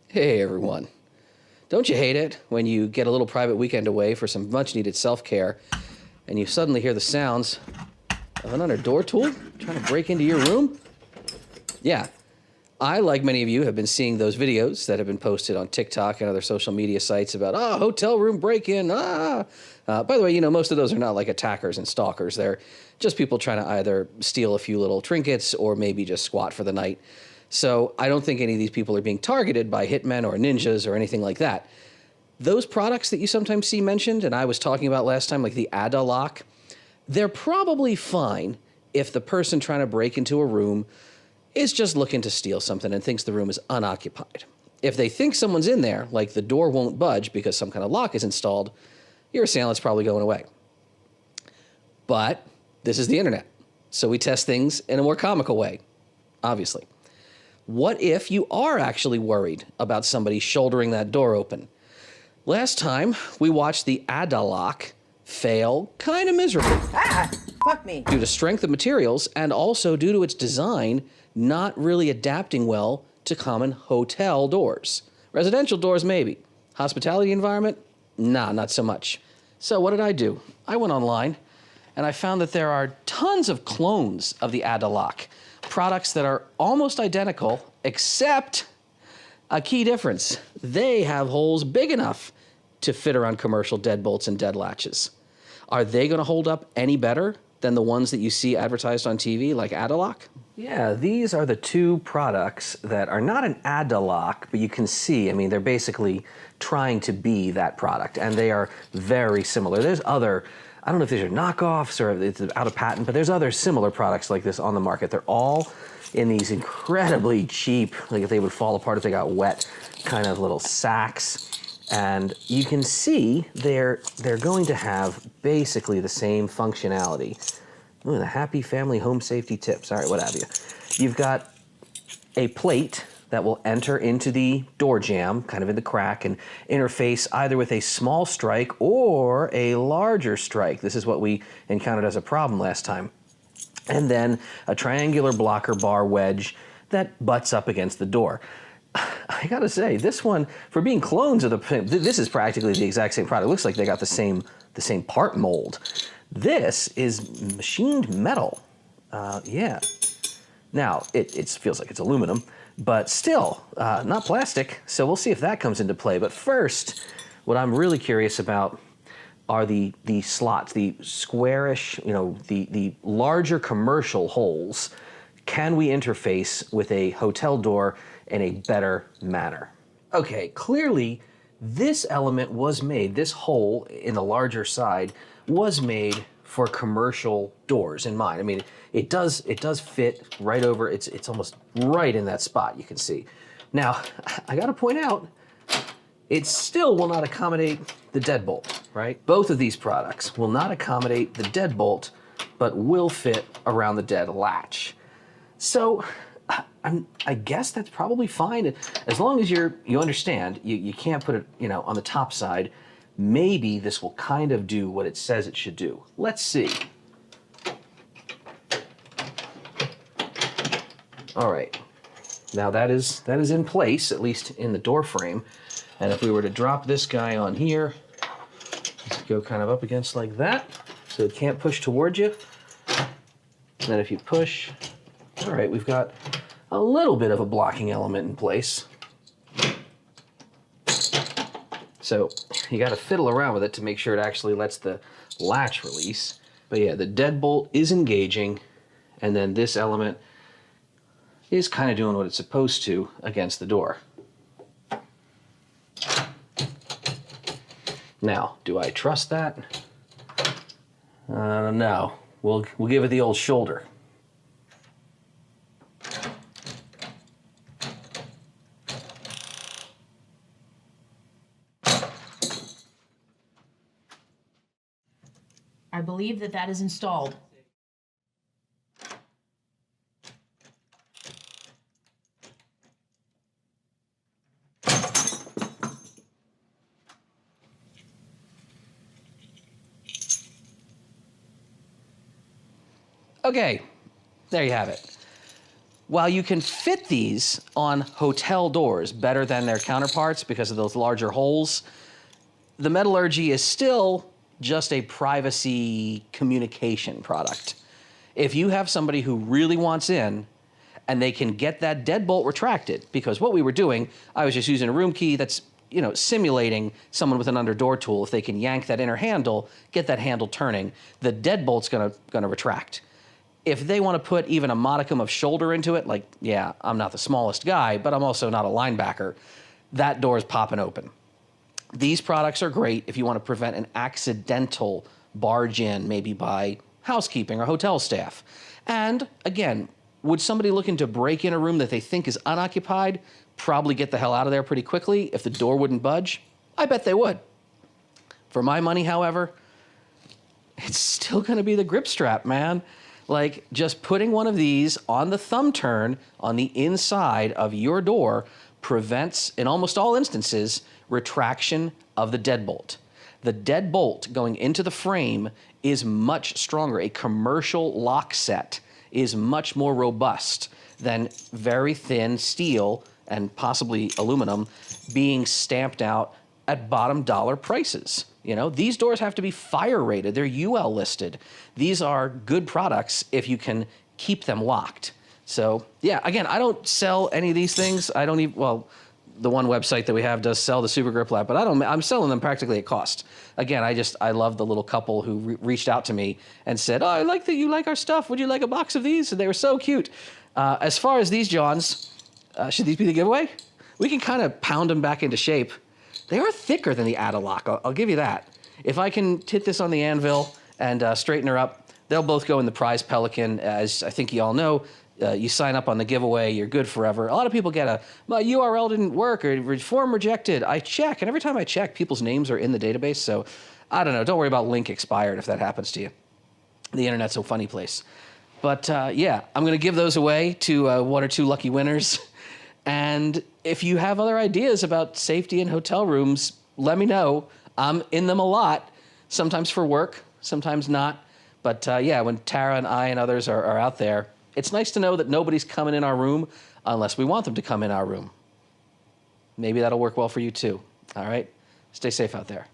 Hey everyone. Don't you hate it when you get a little private weekend away for some much needed self-care and you suddenly hear the sounds of another door tool trying to break into your room? Yeah, I, like many of you, have been seeing those videos that have been posted on TikTok and other social media sites about, hotel room break-in, by the way, most of those are not like attackers and stalkers. They're just people trying to either steal a few little trinkets or maybe just squat for the night. So I don't think any of these people are being targeted by hitmen or ninjas or anything like that. Those products that you sometimes see mentioned, and I was talking about last time, like the Addalock, they're probably fine if the person trying to break into a room is just looking to steal something and thinks the room is unoccupied. If they think someone's in there, like the door won't budge because some kind of lock is installed, your assailant's probably going away. But this is the internet, so we test things in a more comical way, obviously. What if you are actually worried about somebody shouldering that door open? Last time, we watched the Addalock fail kind of miserably. Fuck me. Due to strength of materials and also due to its design not really adapting well to common hotel doors. Residential doors, maybe. Hospitality environment? Nah, not so much. So what did I do? I went online and I found that there are tons of clones of the Addalock. Products that are almost identical, except a key difference. They have holes big enough to fit around commercial deadbolts and dead latches. Are they going to hold up any better than the ones that you see advertised on TV, like Addalock? Yeah, these are the two products that are not an Addalock, but you can see, they're basically trying to be that product, and they are very similar. There's other, I don't know if these are knockoffs or it's out of patent, but there's other similar products like this on the market. They're all in these incredibly cheap, like if they would fall apart if they got wet, kind of little sacks. And you can see they're going to have basically the same functionality. Ooh, the happy family home safety tips. All right, what have you. You've got a plate that will enter into the door jamb, kind of in the crack, and interface either with a small strike or a larger strike. This is what we encountered as a problem last time. And then a triangular blocker bar wedge that butts up against the door. I gotta say, this one, for being clones of this is practically the exact same product. It looks like they got the same part mold. This is machined metal. Yeah. Now, it feels like it's aluminum, but still, not plastic, so we'll see if that comes into play. But first, what I'm really curious about are the slots, the squarish, the larger commercial holes. Can we interface with a hotel door in a better manner? Okay, clearly this element was made, this hole in the larger side was made for commercial doors in mind. It does fit right over, it's almost right in that spot, you can see. Now, I gotta point out, it still will not accommodate the deadbolt, right? Both of these products will not accommodate the deadbolt, but will fit around the dead latch. So I guess that's probably fine. As long as you understand, you can't put it on the top side. Maybe this will kind of do what it says it should do. Let's see. All right. Now that is in place, at least in the door frame. And if we were to drop this guy on here, go kind of up against like that, so it can't push towards you. And then if you push, all right, we've got a little bit of a blocking element in place. So you got to fiddle around with it to make sure it actually lets the latch release. But yeah, the deadbolt is engaging, and then this element is kind of doing what it's supposed to against the door. Now, do I trust that? No. We'll give it the old shoulder. I believe that is installed. Okay, there you have it. While you can fit these on hotel doors better than their counterparts because of those larger holes, the metallurgy is still just a privacy communication product. If you have somebody who really wants in and they can get that deadbolt retracted, because what we were doing, I was just using a room key that's simulating someone with an under-door tool. If they can yank that inner handle, get that handle turning, the deadbolt's gonna retract. If they want to put even a modicum of shoulder into it, like, yeah, I'm not the smallest guy, but I'm also not a linebacker, that door is popping open. These products are great if you want to prevent an accidental barge in, maybe by housekeeping or hotel staff. And again, would somebody looking to break in a room that they think is unoccupied probably get the hell out of there pretty quickly if the door wouldn't budge? I bet they would. For my money, however, it's still going to be the grip strap, man. Like, just putting one of these on the thumb turn on the inside of your door prevents, in almost all instances, retraction of the deadbolt. The deadbolt going into the frame is much stronger. A commercial lock set is much more robust than very thin steel and possibly aluminum being stamped out at bottom dollar prices. These doors have to be fire rated. They're UL listed. These are good products if you can keep them locked. So yeah, again, I don't sell any of these things. I don't even, well, the one website that we have does sell the Super Grip Lab, but I'm selling them practically at cost. Again, I love the little couple who reached out to me and said, oh, I like that you like our stuff. Would you like a box of these? And they were so cute. As far as these Johns, should these be the giveaway? We can kind of pound them back into shape. They are thicker than the Addalock, I'll give you that. If I can hit this on the anvil and straighten her up, they'll both go in the prize Pelican. As I think you all know, you sign up on the giveaway, you're good forever. A lot of people get my URL didn't work or form rejected. I check, and every time I check, people's names are in the database, so I don't know. Don't worry about link expired if that happens to you. The internet's a funny place. But yeah, I'm going to give those away to one or two lucky winners. And if you have other ideas about safety in hotel rooms, let me know. I'm in them a lot, sometimes for work, sometimes not. But yeah, when Tara and I and others are out there, it's nice to know that nobody's coming in our room unless we want them to come in our room. Maybe that'll work well for you too. All right? Stay safe out there.